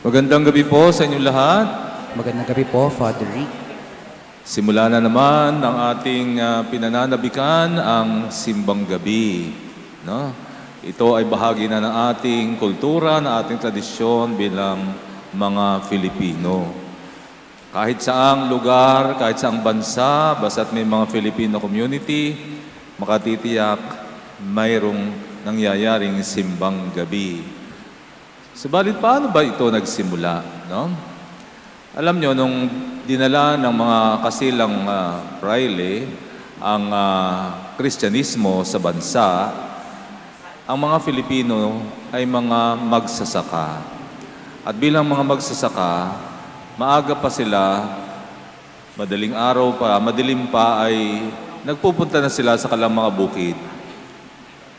Magandang gabi po sa inyong lahat. Magandang gabi po, Father Rick. Simula na naman ang ating pinananabikan, ang simbang gabi. No? Ito ay bahagi na ng ating kultura, ng ating tradisyon bilang mga Filipino. Kahit saang lugar, kahit saang bansa, basta't may mga Filipino community, makatitiyak mayroong nangyayaring simbang gabi. Subalit, paano ba ito nagsimula? No? Alam nyo, nung dinala ng mga kasilang praile ang Kristyanismo sa bansa, ang mga Filipino ay mga magsasaka. At bilang mga magsasaka, maaga pa sila, madaling araw pa, madilim pa ay nagpupunta na sila sa kanilang mga bukid.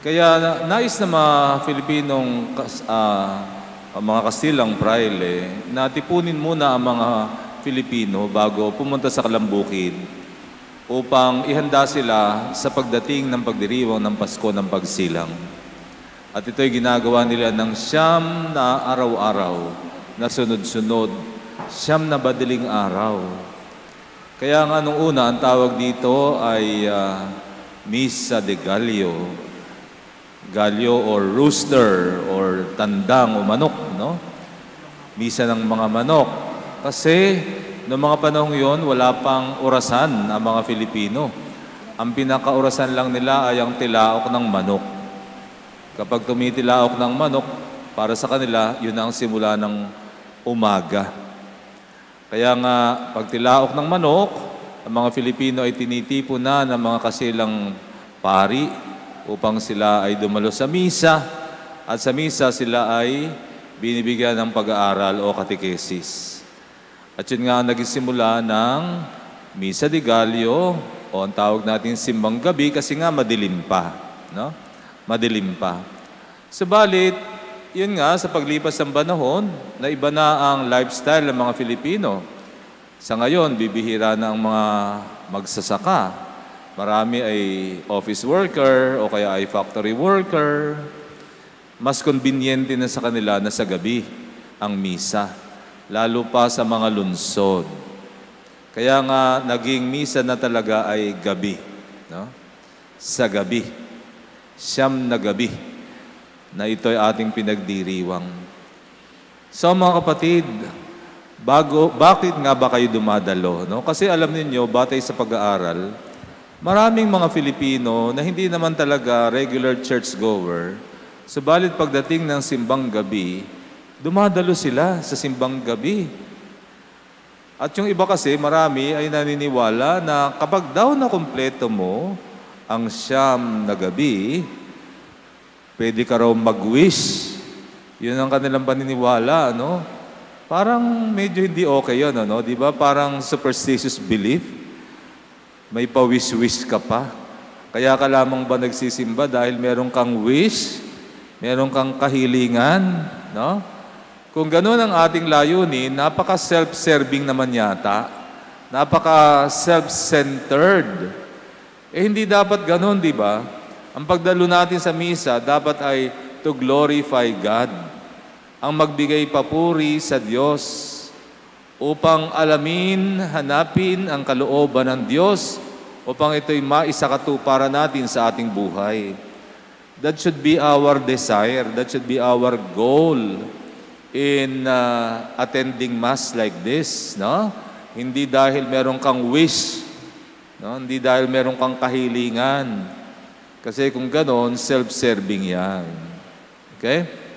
Kaya nais na mga Filipinong ang mga Kastilang praile na tipunin muna ang mga Filipino bago pumunta sa Kalambukid upang ihanda sila sa pagdating ng pagdiriwang ng Pasko ng Pagsilang. At ito'y ginagawa nila ng 9 na araw-araw na sunod-sunod, 9 na madaling araw. Kaya nga nung una, ang tawag dito ay Misa de Gallo. Galyo or rooster or tandang o manok, no? Misa ng mga manok. Kasi noong mga panahong yon, wala pang orasan ang mga Filipino. Ang pinakaorasan lang nila ay ang tilaok ng manok. Kapag tumitilaok ng manok, para sa kanila, yun ang simula ng umaga. Kaya nga, pag tilaok ng manok, ang mga Filipino ay tinitipo na ng mga kasilang pari, upang sila ay dumalo sa misa, at sa misa sila ay binibigyan ng pag-aaral o katekesis. At yun nga ang nagsimula ng Misa de Gallo, o ang tawag natin simbang gabi, kasi nga madilim pa. No? Madilim pa. Subalit, yun nga, sa paglipas ng panahon, na iba na ang lifestyle ng mga Filipino. Sa ngayon, bibihira na ang mga magsasaka. Marami ay office worker o kaya ay factory worker. Mas conveniente na sa kanila na sa gabi ang misa, lalo pa sa mga lungsod. Kaya nga naging misa na talaga ay gabi. No? Sa gabi. 9 na gabi na ito ay ating pinagdiriwang. So mga kapatid, bakit nga ba kayo dumadalo? No? Kasi alam niyo, batay sa pag-aaral, maraming mga Filipino na hindi naman talaga regular churchgoer, subalit pagdating ng simbang gabi, dumadalo sila sa simbang gabi. At yung iba kasi, marami ay naniniwala na kapag daw na kumpleto mo ang 9 na gabi, pwede ka raw mag-wish. Yun ang kanilang paniniwala, no? Parang medyo hindi okay yun, no? Di ba? Parang superstitious belief. May pa-wish-wish ka pa. Kaya ka lamang ba nagsisimba dahil meron kang wish, meron kang kahilingan, no? Kung gano'n ang ating layunin, napaka-self-serving naman yata, napaka-self-centered. Hindi dapat gano'n, di ba? Ang pagdalo natin sa misa, dapat ay to glorify God, ang magbigay papuri sa Diyos, upang alamin, hanapin ang kalooban ng Diyos, upang ito'y maisakatuparan natin sa ating buhay. That should be our desire. That should be our goal in attending Mass like this. No? Hindi dahil meron kang wish, no? Hindi dahil meron kang kahilingan. Kasi kung ganon, self-serving yan. Okay?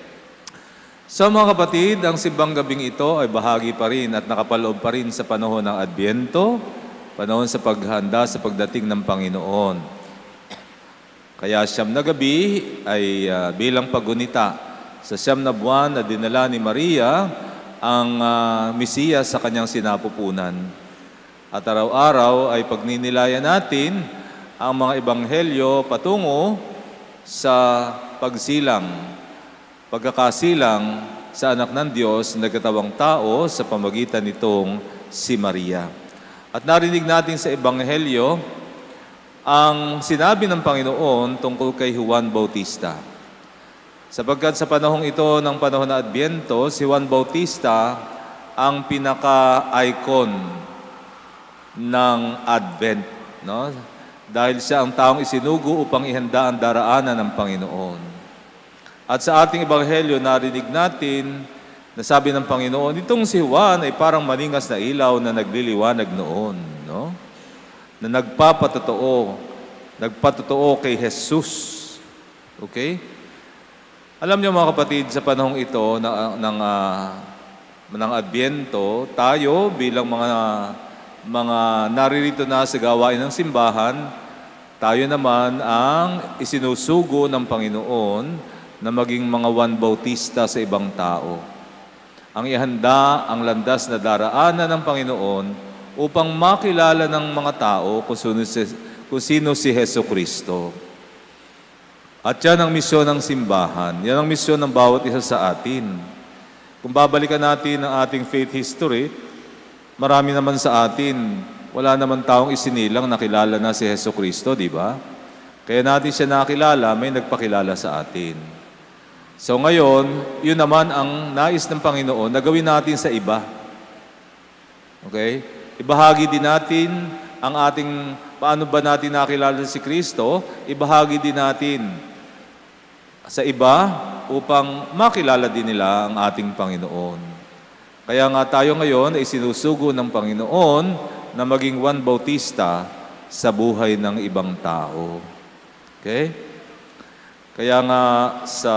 So mga kapatid, ang simbang gabing ito ay bahagi pa rin at nakapaloob pa rin sa panahon ng Adbyento, panahon sa paghanda sa pagdating ng Panginoon. Kaya 9 na gabi ay bilang paggunita sa 9 na buwan na dinala ni Maria ang Mesiya sa kanyang sinapupunan. At araw-araw ay pagninilayan natin ang mga ebanghelyo patungo sa pagsilang, pagkakasilang sa anak ng Diyos na nagkatawang tao sa pamagitan nitong si Maria. At narinig natin sa Ebanghelyo ang sinabi ng Panginoon tungkol kay Juan Bautista. Sapagkat sa panahong ito ng panahon na Adbyento, si Juan Bautista ang pinaka-icon ng Advent, no? Dahil siya ang taong isinugo upang ihanda ang daraanan ng Panginoon. At sa ating ebanghelyo, narinig natin na sabi ng Panginoon, itong si Juan ay parang maningas na ilaw na nagliliwanag noon, no? Na nagpatotoo kay Jesus. Okay? Alam niyo mga kapatid, sa panahong ito ng Adbyento, tayo bilang mga naririto na sa gawain ng simbahan, tayo naman ang isinusugo ng Panginoon na maging mga Juan Bautista sa ibang tao. Ang ihanda ang landas na daraanan ng Panginoon upang makilala ng mga tao kung sino si Jesucristo. At yan ang misyon ng simbahan. Yan ang misyon ng bawat isa sa atin. Kung babalikan natin ang ating faith history, marami naman sa atin, wala naman taong isinilang nakilala na si Jesucristo, di ba? Kaya natin siya nakilala, may nagpakilala sa atin. So ngayon, yun naman ang nais ng Panginoon na gawin natin sa iba. Okay? Ibahagi din natin ang ating, paano ba natin nakilala si Kristo, ibahagi din natin sa iba upang makilala din nila ang ating Panginoon. Kaya nga tayo ngayon ay sinusugo ng Panginoon na maging Juan Bautista sa buhay ng ibang tao. Okay? Kaya nga sa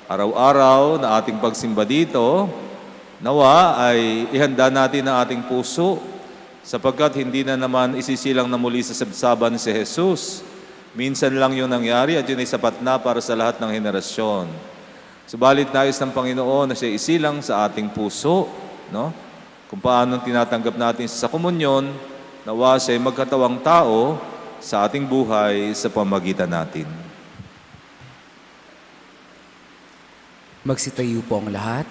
araw-araw na ating pagsimba dito, nawa ay ihanda natin ang ating puso sapagkat hindi na naman isisilang na muli sa sabsaban si Jesus. Minsan lang yung nangyari at yun ay sapat na para sa lahat ng henerasyon. Subalit nais ng Panginoon na siya isilang sa ating puso, no? Kung paano tinatanggap natin sa komunyon, nawa siya ay magkatawang tao sa ating buhay sa pamagitan natin. Magsitayo po ang lahat.